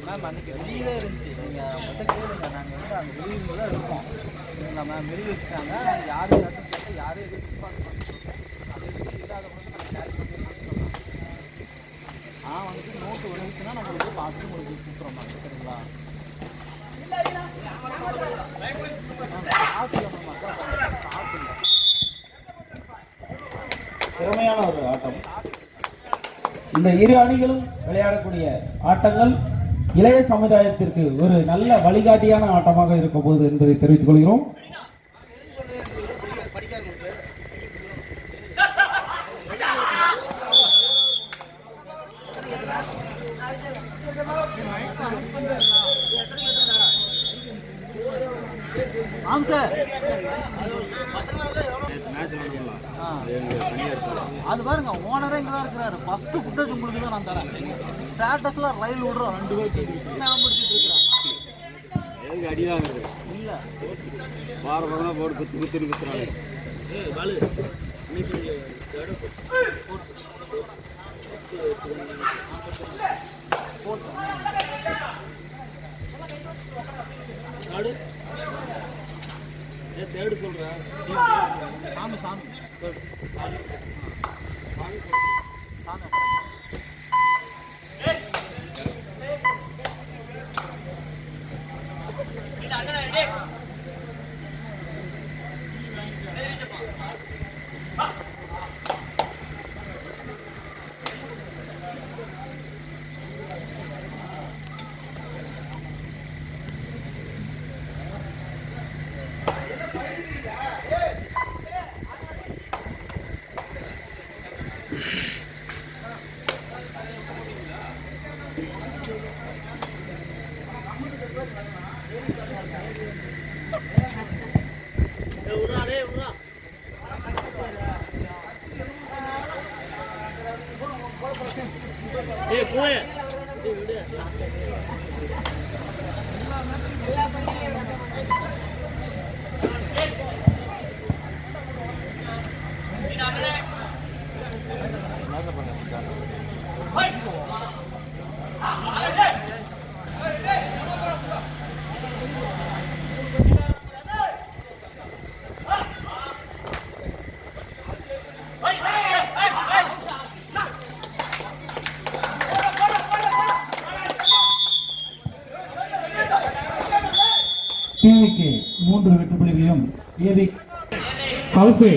Ma'am அன்றைக்கி வெளியிலே இருந்துச்சு. நீங்கள் மட்டும் கேளுங்க. நாங்கள் வந்து அங்கே வெளியில் தான் இருக்கோம். சரிங்களா மேம்? வெளியே வச்சுட்டாங்க. யாரும் யாரும் கேட்டு யாரும் எதுவும் டிஸ்பான்ஸ் பண்ணிட்டு அது இல்லாத மட்டும் நாங்கள் கேரி பண்ணி வந்துட்டு நோட்டு வந்துச்சுன்னா நம்ம வந்து பார்த்துட்டு உங்களுக்கு கொடுக்குறோம் மேம். சரிங்களா? திறமையான ஒரு ஆட்டம். இந்த இரு அணிகளும் விளையாடக்கூடிய ஆட்டங்கள் இளைய சமுதாயத்திற்கு ஒரு நல்ல வழிகாட்டியான ஆட்டமாக இருக்க போகுது என்பதை தெரிவித்துக் கொள்கிறோம். அது பாருங்க, ஓனரே இங்கே தான் இருக்கிறாரு. ஃபஸ்ட்டு ஃபுட்டேஜ் உங்களுக்கு தான் நான் தரேன். ஸ்டேட்டஸில் ரயில் விடுறோம் 2 பேர் நான் முடிச்சுட்டு இருக்கிறேன். எதுக்கு அடிவாங்குறது இல்லை வாரம் போட்டு குத்து குத்துறாங்க. தேடு சொல்கிறேன். சாமி சாமி போய் டிவிக்கு 3 வெற்றி புள்ளிகளையும் ஏவி ஹவுஸே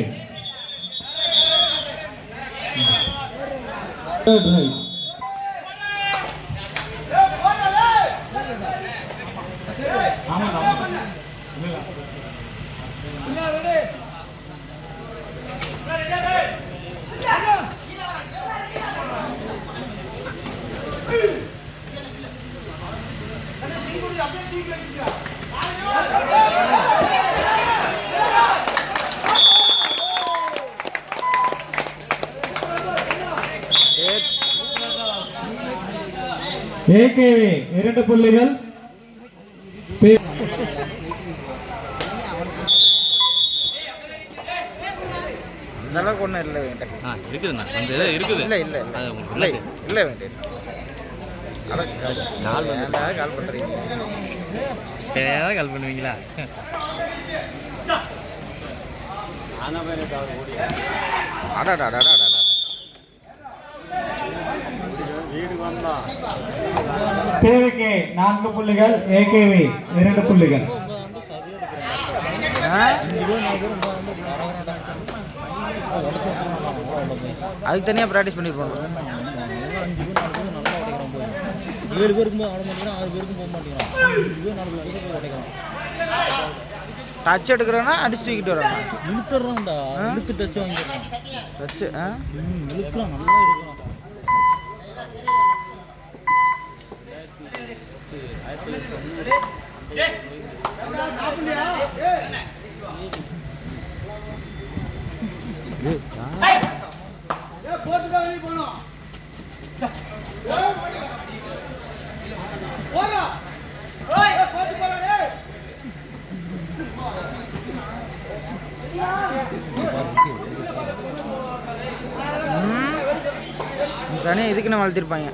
ஏகேவி 2 புள்ளிகள். இதெல்லாம் ஒன்றும் இல்லை இருக்குதுண்ணா. அந்த இது இருக்குது. இல்லை இல்லை இல்லை இல்லை வேண்டியது. கால் பண்ணுறீங்க ஏதாவது கால் பண்ணுவீங்களா? அடாடாடாடா வீடு வந்தா கேவிகே 4 புள்ளிகள். ஏகேவி 2 புள்ளிகள். அதுக்கு தனியாக ப்ராக்டிஸ் பண்ணி போகணும். 7 பேருக்கும் ஆட மாட்டேங்கிறான், 6 பேருக்கும் போக மாட்டேங்கிறான். 5 பேர் 4 பேருக்கு போய் உடைக்கிறான். டச் எடுக்கிறோன்னா அடிச்சு தூக்கிட்டு வரோம். இழுத்துறான்டா, இழுத்து டச் வாங்கிடுறான். டச்சு இழுக்கலாம், நல்லா இருக்கிறான். தனியாக இதுக்குன்னு வளர்த்திருப்பாங்க.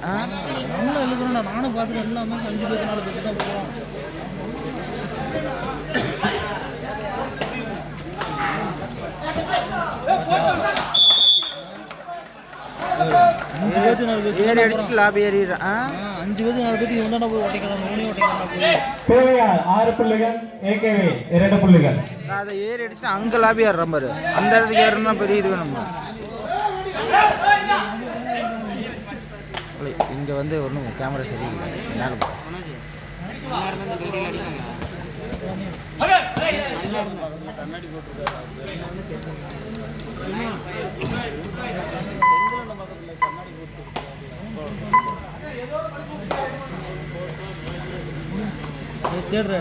நம்மளும் எழுதுறோம்டா, நானும் பார்த்துட்டு எல்லாமே 5 பேர் 4 பேர் தான் போகிறோம். 5 பேர் 4 பேர் ஏறி அடிச்சுட்டு லாபி ஏறிடுறான். 5 பேர் 4 பேருக்கு இவன்டா போய் ஓட்டிக்கலாம், மூணு ஓட்டிக்கலாம் போய். பேவையார் 6 புள்ளிகள், ஏகேவி 2 புள்ளிகள். அதை ஏறி அடிச்சுட்டு அங்கே லாபி ஏறுற பாரு. அந்த இடத்துக்கு ஏறணும்னா பெரிய இது வேணும். இங்கே வந்து ஒன்றும் கேமரா சரியில்லை. மேலே கண்ணாடி போட்டுருக்காரு. தேடுறா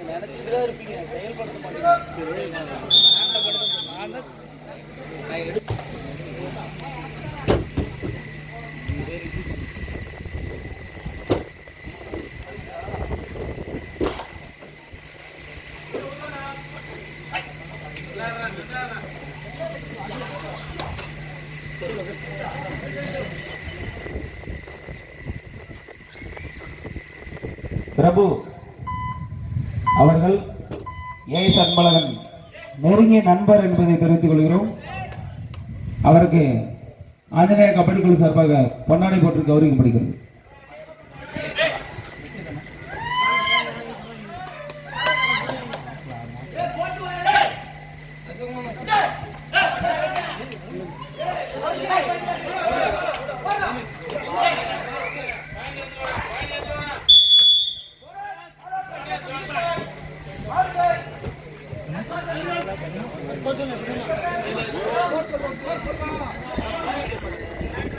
நினைச்சுட்டுதான் இருப்பீங்க, செயல்படுத்த மாட்டீங்க. பிரபு அவர்கள் ஏஎஸ் அன்பழகன் நெருங்கிய நண்பர் என்பதை தெரிவித்துக் கொள்கிறோம். அவருக்கு ஆஞ்சநேய கபடி குழு சார்பாக பொன்னாடை போட்டு கௌரவிக்கப்படுகிறது.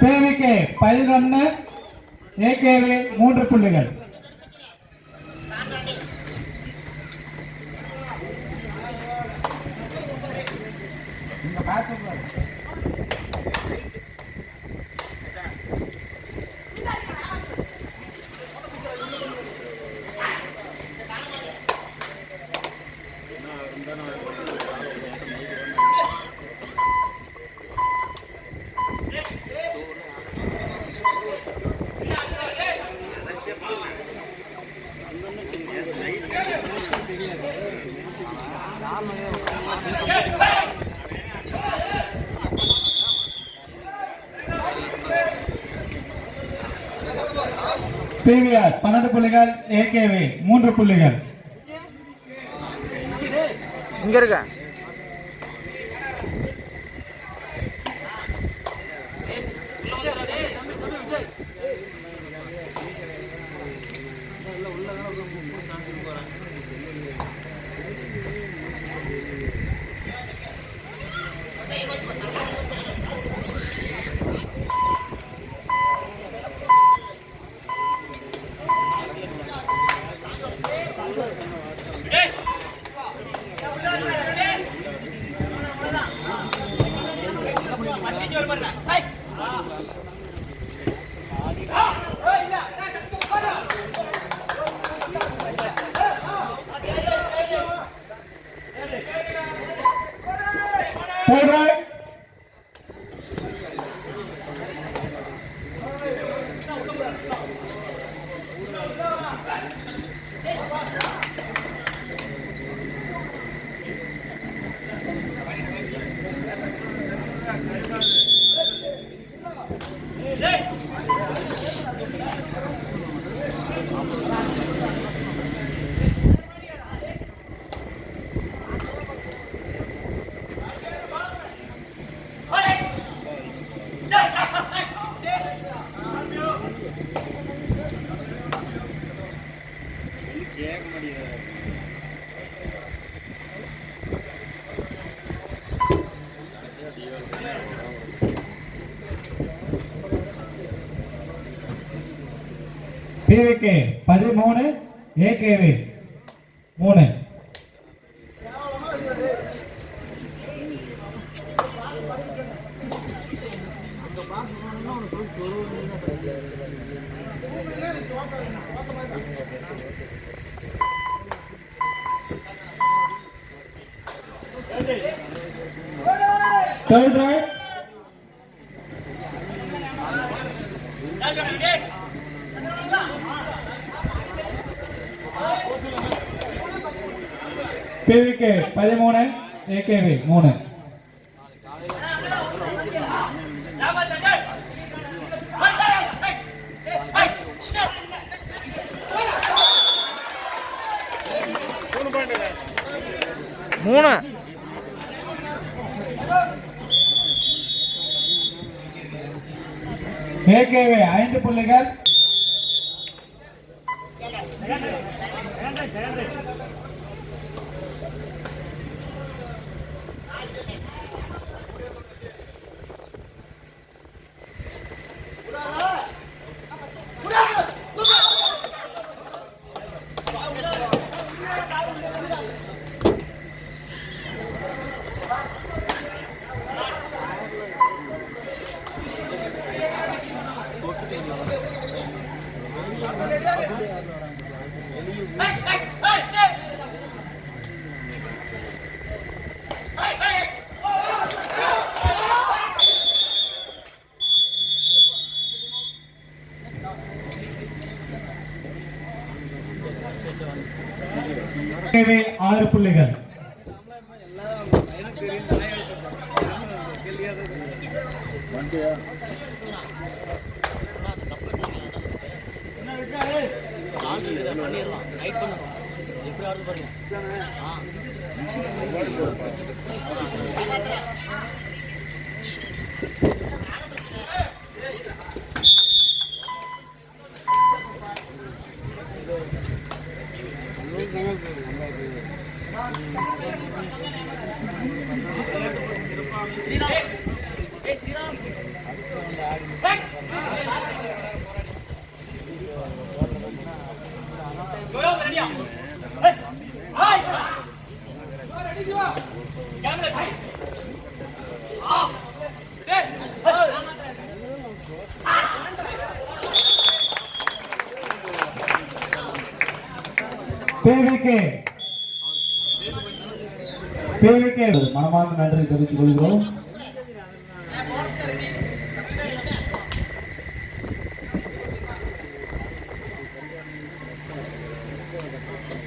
பேவிக்கு 11, ஏகேவி 3 புள்ளிகள். PVR 12 புள்ளிகள், ஏகேவி 3 புள்ளிகள். இங்க இருக்க PVK 13, AKV 3. Third right. PVK 13, AKV 3. மூணு AKV 5 புள்ளிகள். AKV 6 புள்ளிகள். PVK மனமார்ந்த நன்றி தெரிவித்துக் கொள்கிறோம்.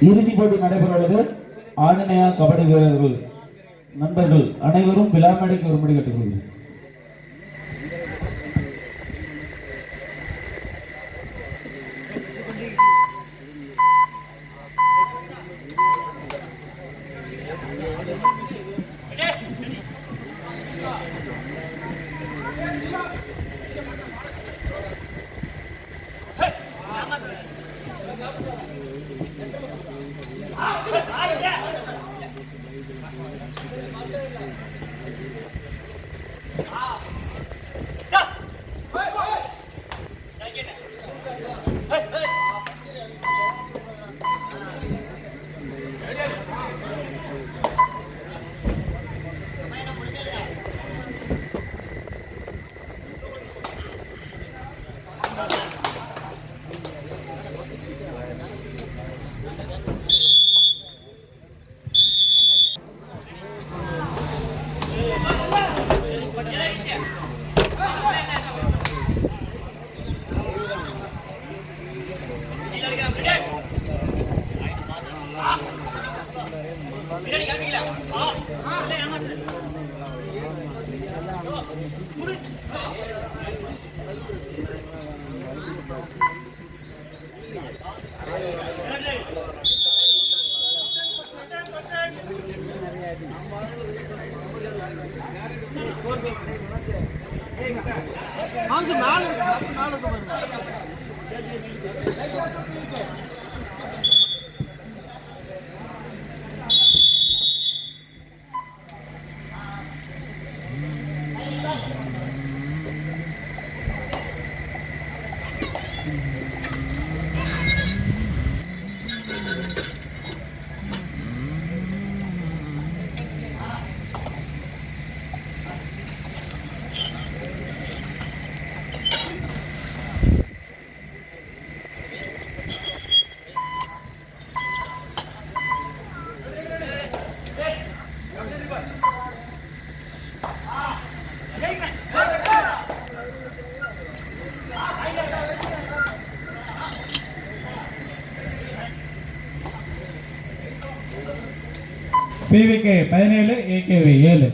இறுதிப் போட்டி நடைபெற உள்ளது. ஆஞ்சநேயா கபடி வீரர்கள் நண்பர்கள் அனைவரும் விழாமேடைக்கு வரும்படி கேட்டுக்கொள்கிறேன். PVK 17 AKV 7.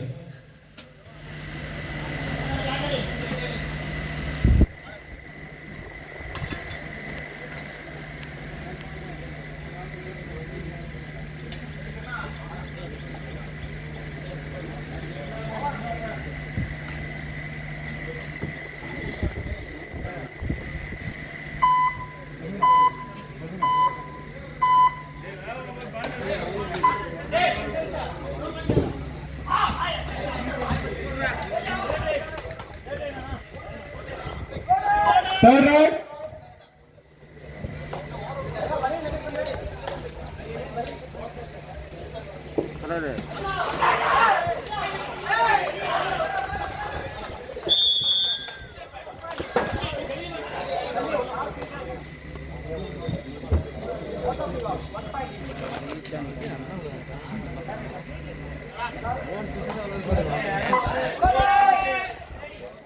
Third round.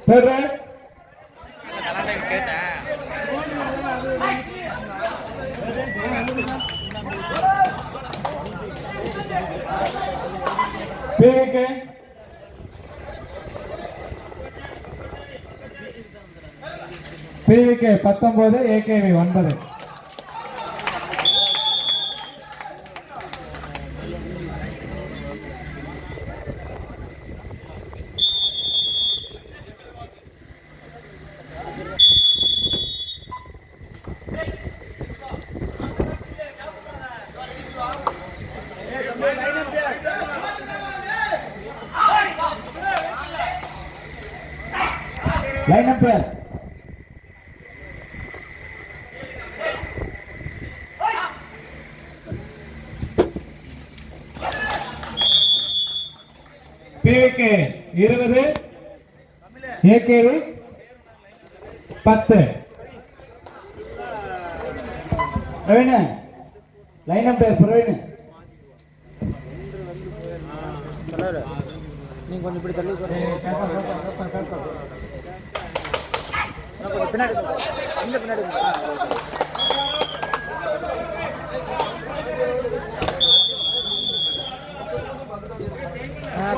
Third round. PVK PVK 19 AKV 9. Line umpire. PVK 20 AKV 10. Praveen line umpire Praveen நீங்க கொஞ்சம் இப்படி தள்ளி பின்னாடி இந்த பின்னாடி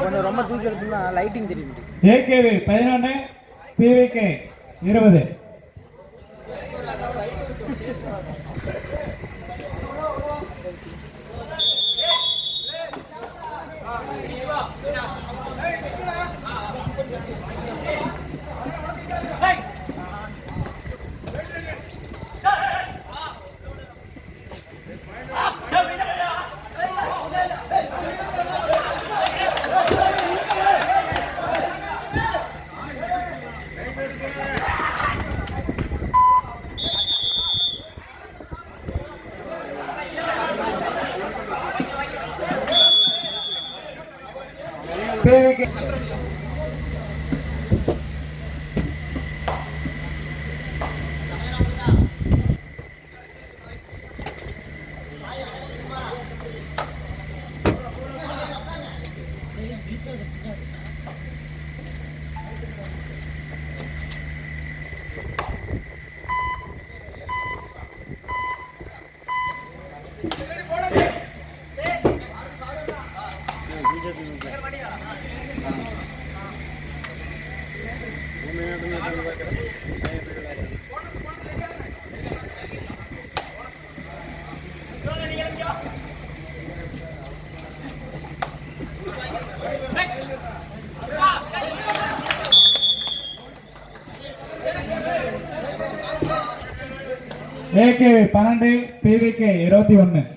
கொஞ்சம் ரொம்ப தூக்கி எடுத்தோம்னா லைட்டிங் தெரியும். AKV 11 PVK 20. PVK AKV 12 PVK 21.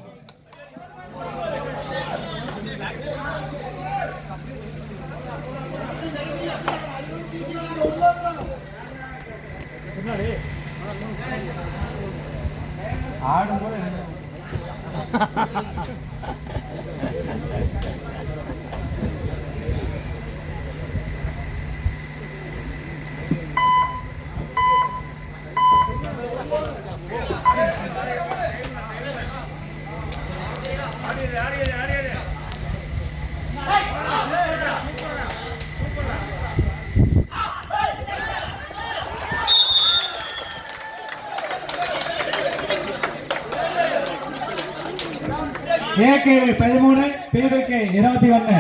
AKV 13 PVK 21.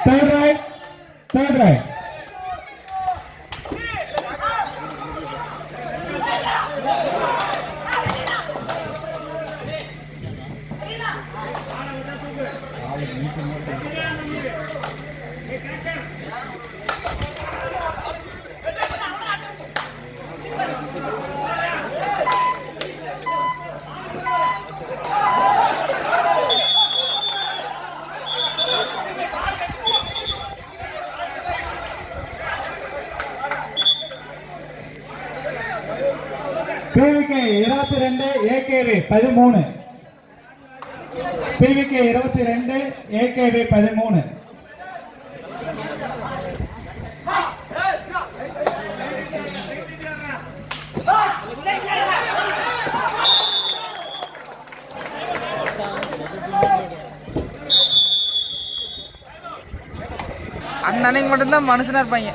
Third right PVK 22 AKV 13. PVK 22 AKV 13. அன்னைக்கு மட்டும்தான் மனுஷனா இருப்பாங்க.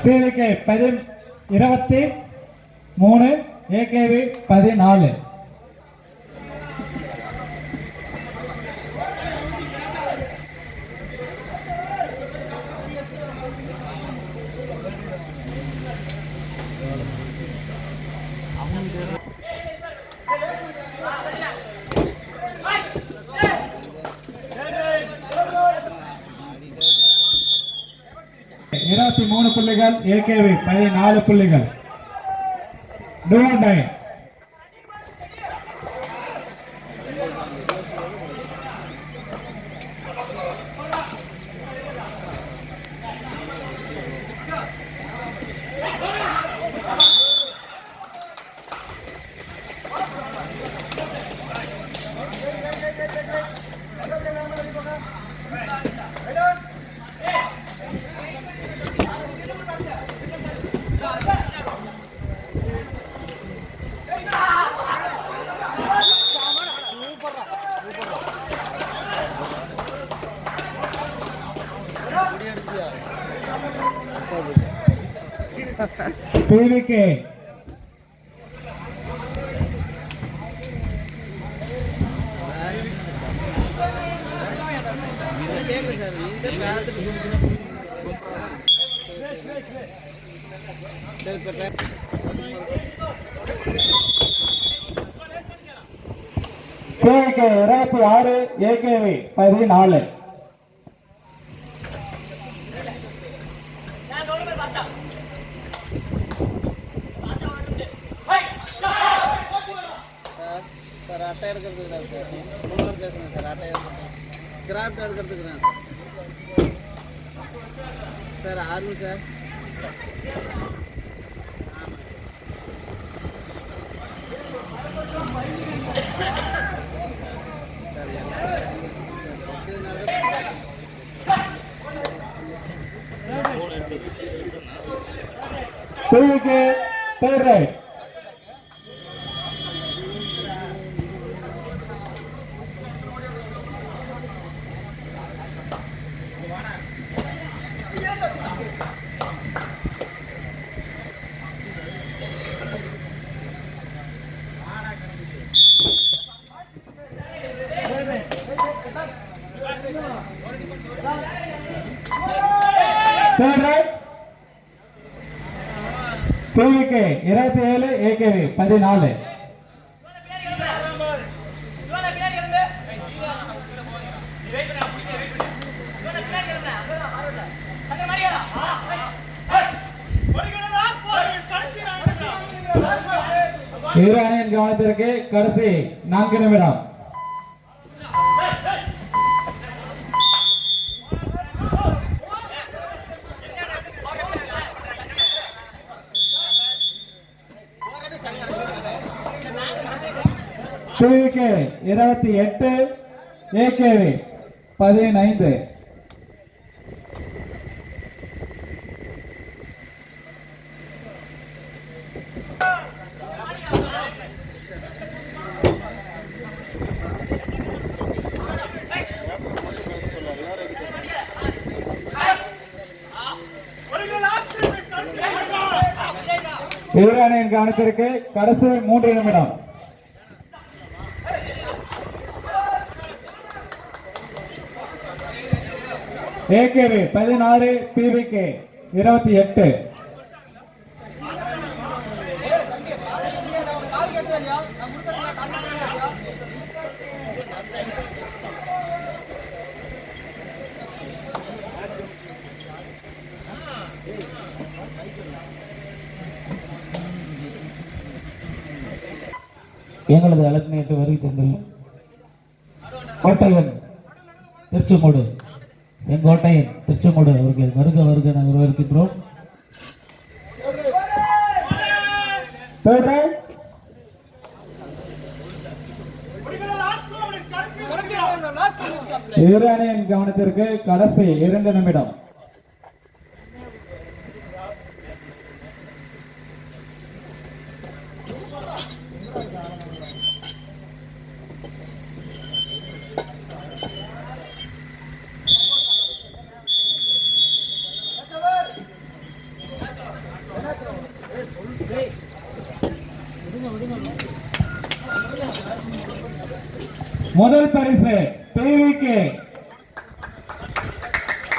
PVK 23 AKV 14. மூணு புள்ளிகள் ஏகேவி 14 புள்ளிகள். Two-tie. PVK PVK 26 AKV 14. Sir அட்டை எடுக்கிறதுக்கு தான் சார் முன்னோர் பேசுகிறேன் சார். அட்டை கிராஃப்ட் எடுக்கிறதுக்கு தான் sir. Sir army sir. Sir எல்லாரும் வச்சதுனால PVK third right. Third right. PVK 27 AKV 14. இரு அணியின் கவனத்திற்கு கடைசி 4 நிமிடம். TVK 28, AKV 15. இரு அணியின் கவனத்திற்கு கடைசி 3 நிமிடம். AKV 16, PVK 28. எங்களது அலட்சியத்தை வருகை தந்துள்ளோம் கோட்டையன் திருச்செங்கோடு செங்கோட்டையன் திருச்செங்கோடு அவர்கள் வருக வருக நாங்கள் வரவேற்கின்றோம். இரு அணியின் கவனத்திற்கு கடைசி 2 நிமிடம். முதல் பரிசு டிவிகே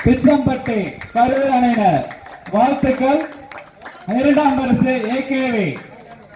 பிச்சம்பட்டி கரூர் அணியினர் வாழ்த்துக்கள். இரண்டாம் பரிசு ஏகேவி